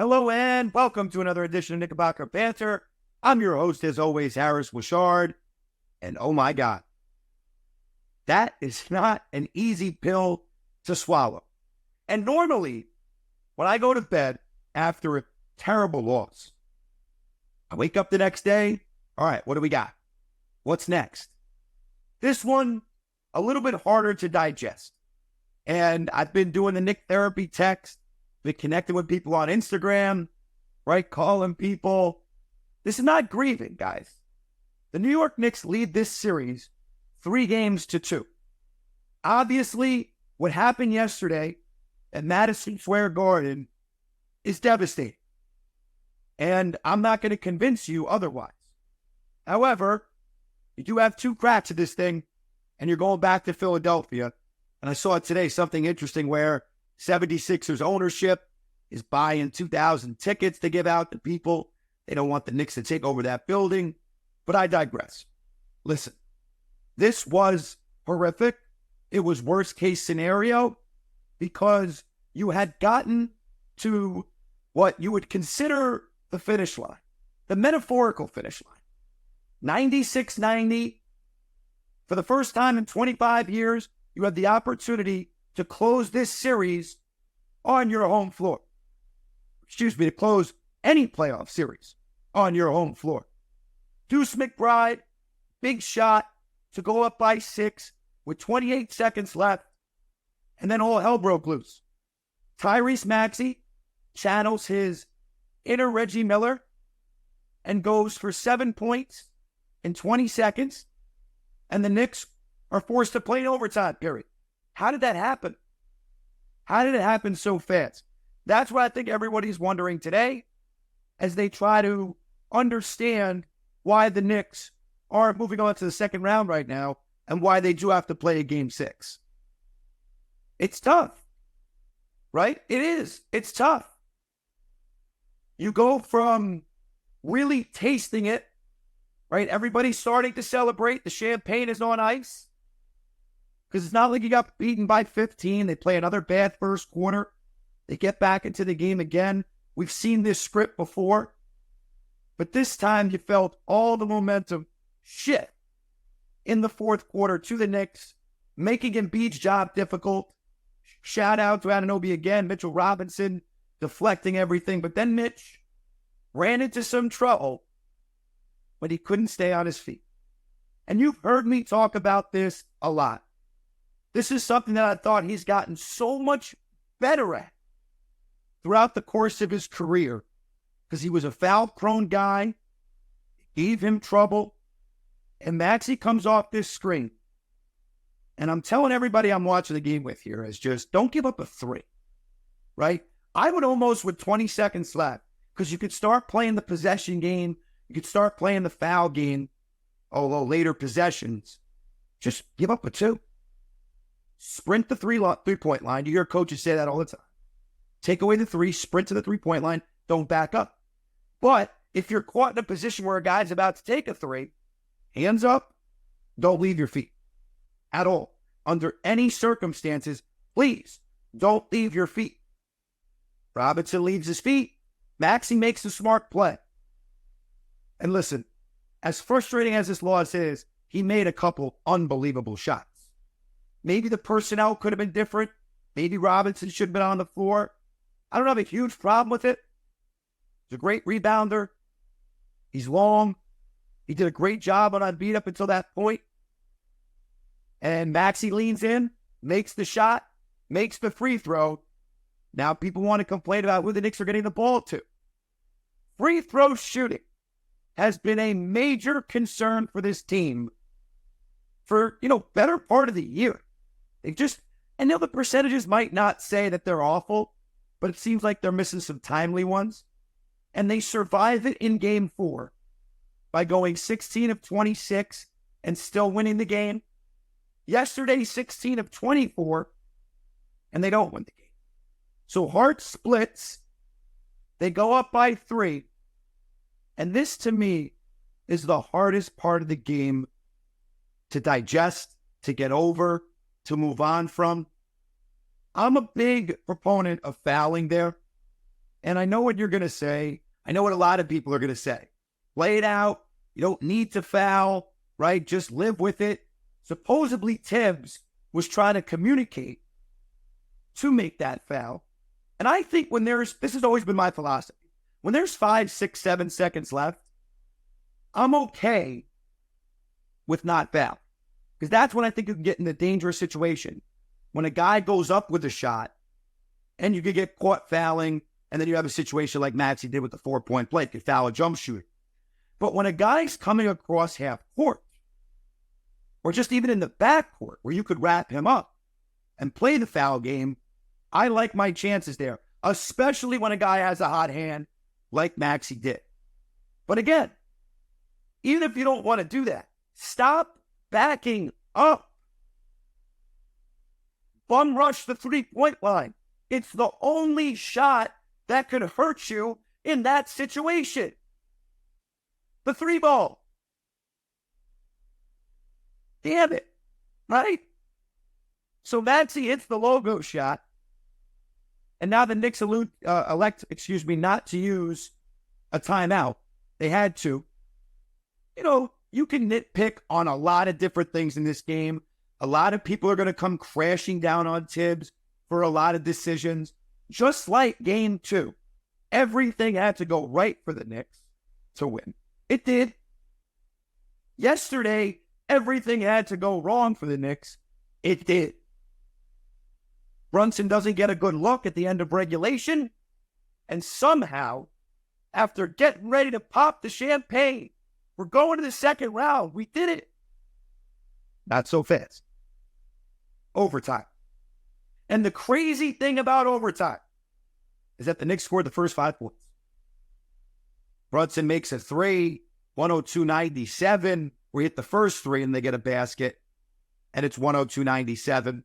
Hello and welcome to another edition of Knickerbocker Banter. I'm your host, as always, Harris Wishard. And oh my God, that is not an easy pill to swallow. And normally, when I go to bed after a terrible loss, I wake up the next day. All right, what do we got? What's next? This one, a little bit harder to digest. And I've been doing the Nick therapy text, been connecting with people on Instagram, right? Calling people. This is not grieving, guys. The New York Knicks lead this series 3-2. Obviously, what happened yesterday at Madison Square Garden is devastating. And I'm not going to convince you otherwise. However, you do have 2 cracks at this thing, and you're going back to Philadelphia. And I saw today something interesting where 76ers ownership is buying 2,000 tickets to give out to people. They don't want the Knicks to take over that building. But I digress. Listen, this was horrific. It was worst case scenario because you had gotten to what you would consider the finish line, the metaphorical finish line. 96-90. For the first time in 25 years, you had the opportunity to close this series on your home floor. To close any playoff series on your home floor. Deuce McBride, big shot to go up by 6 with 28 seconds left, and then all hell broke loose. Tyrese Maxey channels his inner Reggie Miller and goes for 7 points in 20 seconds, and the Knicks are forced to play an overtime period. How did that happen? How did it happen so fast? That's what I think everybody's wondering today as they try to understand why the Knicks aren't moving on to the second round right now and why they do have to play a Game 6. It's tough, right? It is. It's tough. You go from really tasting it, right? Everybody's starting to celebrate. The champagne is on ice. Because it's not like you got beaten by 15. They play another bad first quarter. They get back into the game again. We've seen this script before. But this time you felt all the momentum shift in the fourth quarter to the Knicks, making Embiid's job difficult. Shout out to Anunoby again, Mitchell Robinson, deflecting everything. But then Mitch ran into some trouble when he couldn't stay on his feet. And you've heard me talk about this a lot. This is something that I thought he's gotten so much better at throughout the course of his career because he was a foul-prone guy, gave him trouble, and Maxey comes off this screen. And I'm telling everybody I'm watching the game with here is just don't give up a 3, right? I would almost, with 20 seconds left, because you could start playing the possession game, you could start playing the foul game, although later possessions, just give up a 2. Sprint the three-point line. You hear coaches say that all the time. Take away the 3, sprint to the 3-point line, don't back up. But if you're caught in a position where a guy's about to take a 3, hands up, don't leave your feet at all. Under any circumstances, please don't leave your feet. Robinson leaves his feet. Maxey makes the smart play. And listen, as frustrating as this loss is, he made a couple unbelievable shots. Maybe the personnel could have been different. Maybe Robinson should have been on the floor. I don't have a huge problem with it. He's a great rebounder. He's long. He did a great job on beat up until that point. And Maxey leans in, makes the shot, makes the free throw. Now people want to complain about who the Knicks are getting the ball to. Free throw shooting has been a major concern for this team for, better part of the year. I know the percentages might not say that they're awful, but it seems like they're missing some timely ones. And they survive it in Game 4 by going 16 of 26 and still winning the game. Yesterday, 16 of 24, and they don't win the game. So heart splits. They go up by 3. And this, to me, is the hardest part of the game to digest, to get over, to move on from. I'm a big proponent of fouling there. And I know what you're going to say. I know what a lot of people are going to say. Play it out. You don't need to foul, right? Just live with it. Supposedly, Tibbs was trying to communicate to make that foul. And I think this has always been my philosophy. When there's 5, 6, 7 seconds left, I'm okay with not foul. Because that's when I think you can get in a dangerous situation. When a guy goes up with a shot and you could get caught fouling, and then you have a situation like Maxey did with the 4-point play, could foul a jump shooter. But when a guy's coming across half court, or just even in the back court where you could wrap him up and play the foul game, I like my chances there, especially when a guy has a hot hand like Maxey did. But again, even if you don't want to do that, stop backing up. Bum rush the 3-point line. It's the only shot that could hurt you in that situation. The 3-ball. Damn it. Right? So Maxey hits the logo shot. And now the Knicks elect not to use a timeout. They had to. You know, you can nitpick on a lot of different things in this game. A lot of people are going to come crashing down on Tibbs for a lot of decisions. Just like game 2, everything had to go right for the Knicks to win. It did. Yesterday, everything had to go wrong for the Knicks. It did. Brunson doesn't get a good look at the end of regulation. And somehow, after getting ready to pop the champagne, we're going to the second round. We did it. Not so fast. Overtime. And the crazy thing about overtime is that the Knicks scored the first 5 points. Brunson makes a 3, 102-97. We hit the first 3 and they get a basket. And it's 102-97.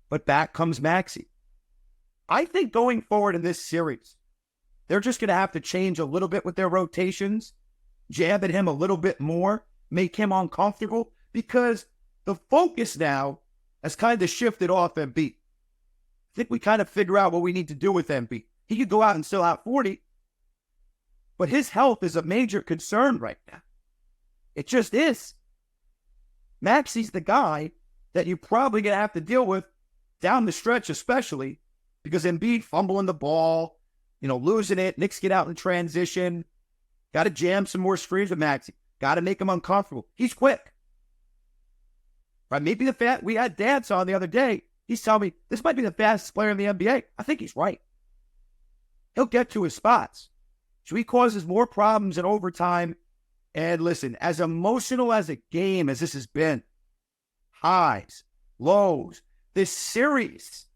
But back comes Maxey. I think going forward in this series, they're just going to have to change a little bit with their rotations, jab at him a little bit more, make him uncomfortable, because the focus now has kind of shifted off Embiid. I think we kind of figure out what we need to do with Embiid. He could go out and still out 40, but his health is a major concern right now. It just is. Maxey's the guy that you're probably going to have to deal with down the stretch, especially because Embiid fumbling the ball, losing it. Knicks get out in transition. Got to jam some more screens with Maxey. Got to make him uncomfortable. He's quick. Right? Maybe we had Dance on the other day. He's telling me this might be the fastest player in the NBA. I think he's right. He'll get to his spots. So he causes more problems in overtime. And listen, as emotional as a game as this has been, highs, lows, this series,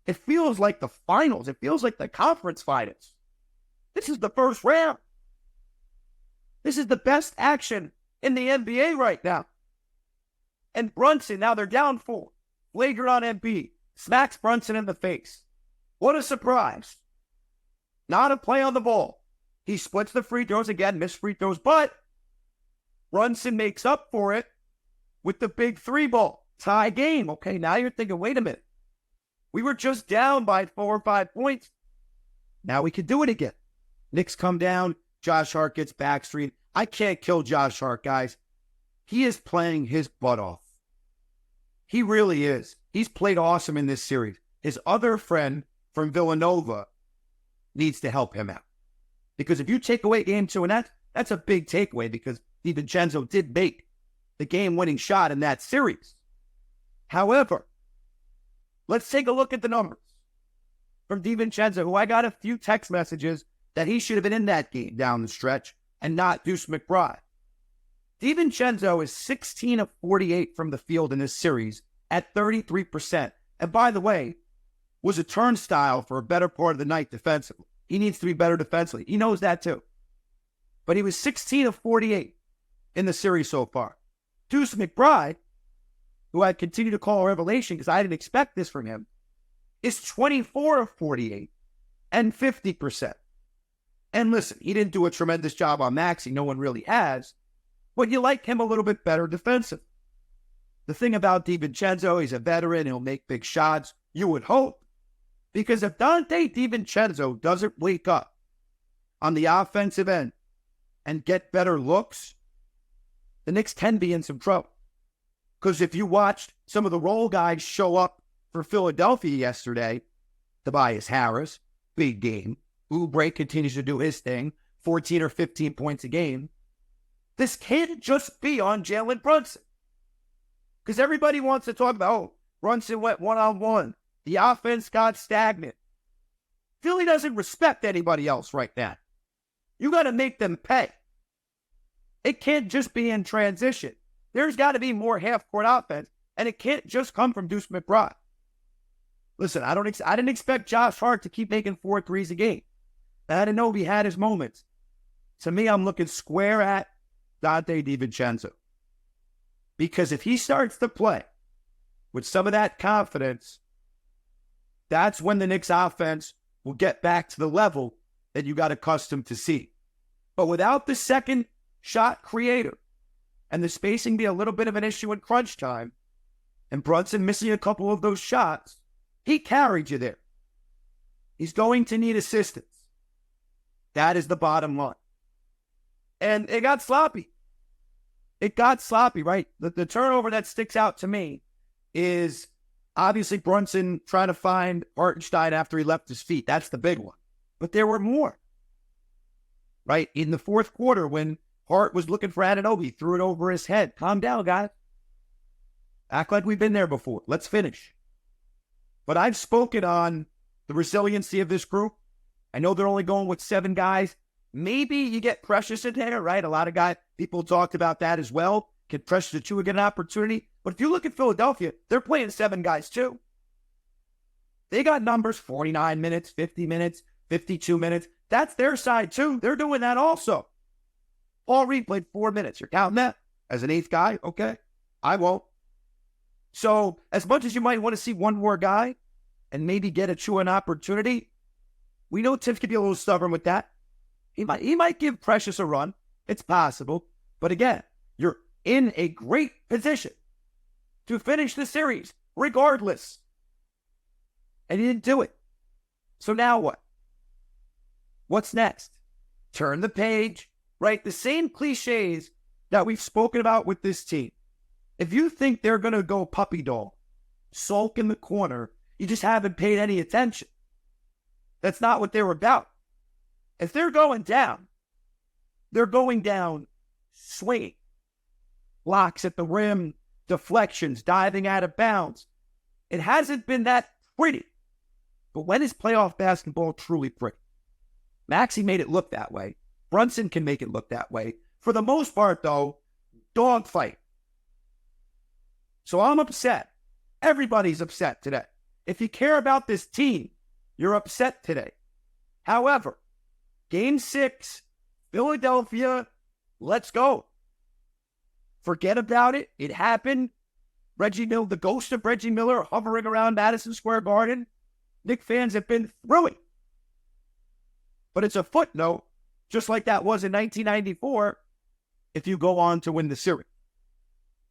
it feels like the finals. It feels like the conference finals. This is the first round. This is the best action in the NBA right now. And Brunson, now they're down 4. Flagrant on Embiid. Smacks Brunson in the face. What a surprise. Not a play on the ball. He splits the free throws again, missed free throws, but Brunson makes up for it with the big 3-ball. Tie game. Okay, now you're thinking, wait a minute. We were just down by 4 or 5 points. Now we can do it again. Knicks come down. Josh Hart gets backstreet. I can't kill Josh Hart, guys. He is playing his butt off. He really is. He's played awesome in this series. His other friend from Villanova needs to help him out. Because if you take away game 2, and that's a big takeaway, because DiVincenzo did make the game-winning shot in that series. However, let's take a look at the numbers from DiVincenzo, who I got a few text messages that he should have been in that game down the stretch and not Deuce McBride. DiVincenzo is 16 of 48 from the field in this series at 33%. And by the way, was a turnstile for a better part of the night defensively. He needs to be better defensively. He knows that too. But he was 16 of 48 in the series so far. Deuce McBride, who I continue to call a revelation because I didn't expect this from him, is 24 of 48 and 50%. And listen, he didn't do a tremendous job on Maxey. No one really has. But you like him a little bit better defensive. The thing about DiVincenzo, he's a veteran. He'll make big shots. You would hope Because if Dante DiVincenzo doesn't wake up on the offensive end and get better looks, the Knicks can be in some trouble. Because if you watched some of the role guys show up for Philadelphia yesterday, Tobias Harris, big game. Oubre continues to do his thing, 14 or 15 points a game. This can't just be on Jalen Brunson. Because everybody wants to talk about, oh, Brunson went one-on-one. The offense got stagnant. Philly doesn't respect anybody else right now. You got to make them pay. It can't just be in transition. There's got to be more half-court offense, and it can't just come from Deuce McBride. Listen, I didn't expect Josh Hart to keep making 4 threes a game. Anunoby had his moments. To me, I'm looking square at Dante DiVincenzo. Because if he starts to play with some of that confidence, that's when the Knicks offense will get back to the level that you got accustomed to see. But without the second shot creator and the spacing be a little bit of an issue in crunch time, and Brunson missing a couple of those shots, he carried you there. He's going to need assistance. That is the bottom line. And it got sloppy. It got sloppy, right? The turnover that sticks out to me is obviously Brunson trying to find Hartenstein after he left his feet. That's the big one. But there were more. Right? In the fourth quarter, when Hart was looking for Anunoby, threw it over his head. Calm down, guys. Act like we've been there before. Let's finish. But I've spoken on the resiliency of this group. I know they're only going with 7 guys. Maybe you get Precious in there, right? A lot of guys, people talked about that as well. Can Precious Achiuwa get an opportunity? But if you look at Philadelphia, they're playing 7 guys too. They got numbers, 49 minutes, 50 minutes, 52 minutes. That's their side too. They're doing that also. Paul Reed played 4 minutes. You're counting that as an 8th guy? Okay. I won't. So as much as you might want to see one more guy and maybe get Achiuwa an opportunity, we know Tiff could be a little stubborn with that. He might give Precious a run. It's possible. But again, you're in a great position to finish the series regardless. And he didn't do it. So now what? What's next? Turn the page, right? The same cliches that we've spoken about with this team. If you think they're going to go puppy dog, sulk in the corner, you just haven't paid any attention. That's not what they're about. If they're going down swinging. Blocks at the rim, deflections, diving out of bounds. It hasn't been that pretty. But when is playoff basketball truly pretty? Maxey made it look that way. Brunson can make it look that way. For the most part, though, dogfight. So I'm upset. Everybody's upset today. If you care about this team, you're upset today. However, Game 6, Philadelphia, let's go. Forget about it. It happened. Reggie Miller, the ghost of Reggie Miller hovering around Madison Square Garden. Knicks fans have been through it. But it's a footnote, just like that was in 1994, if you go on to win the series,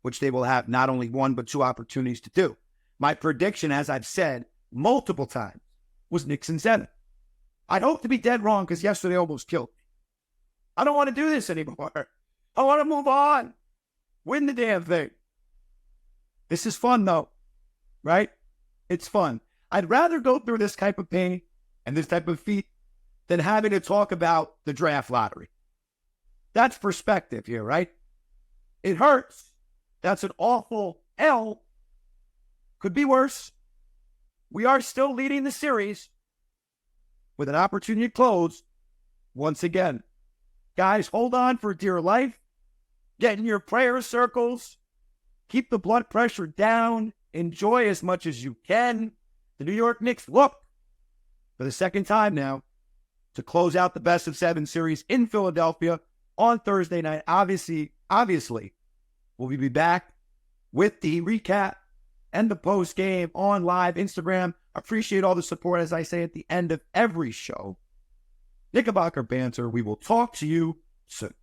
which they will have not only 1 but 2 opportunities to do. My prediction, as I've said multiple times, was Knicks in 7. I'd hope to be dead wrong because yesterday almost killed me. I don't want to do this anymore. I want to move on. Win the damn thing. This is fun, though, right? It's fun. I'd rather go through this type of pain and this type of feat than having to talk about the draft lottery. That's perspective here, right? It hurts. That's an awful L. Could be worse. We are still leading the series with an opportunity to close once again. Guys, hold on for dear life. Get in your prayer circles. Keep the blood pressure down. Enjoy as much as you can. The New York Knicks look for the second time now to close out the best of 7 series in Philadelphia on Thursday night. Obviously, we'll be back with the recap and the post game on live Instagram. Appreciate all the support, as I say at the end of every show. Knickerbocker Banter. We will talk to you soon.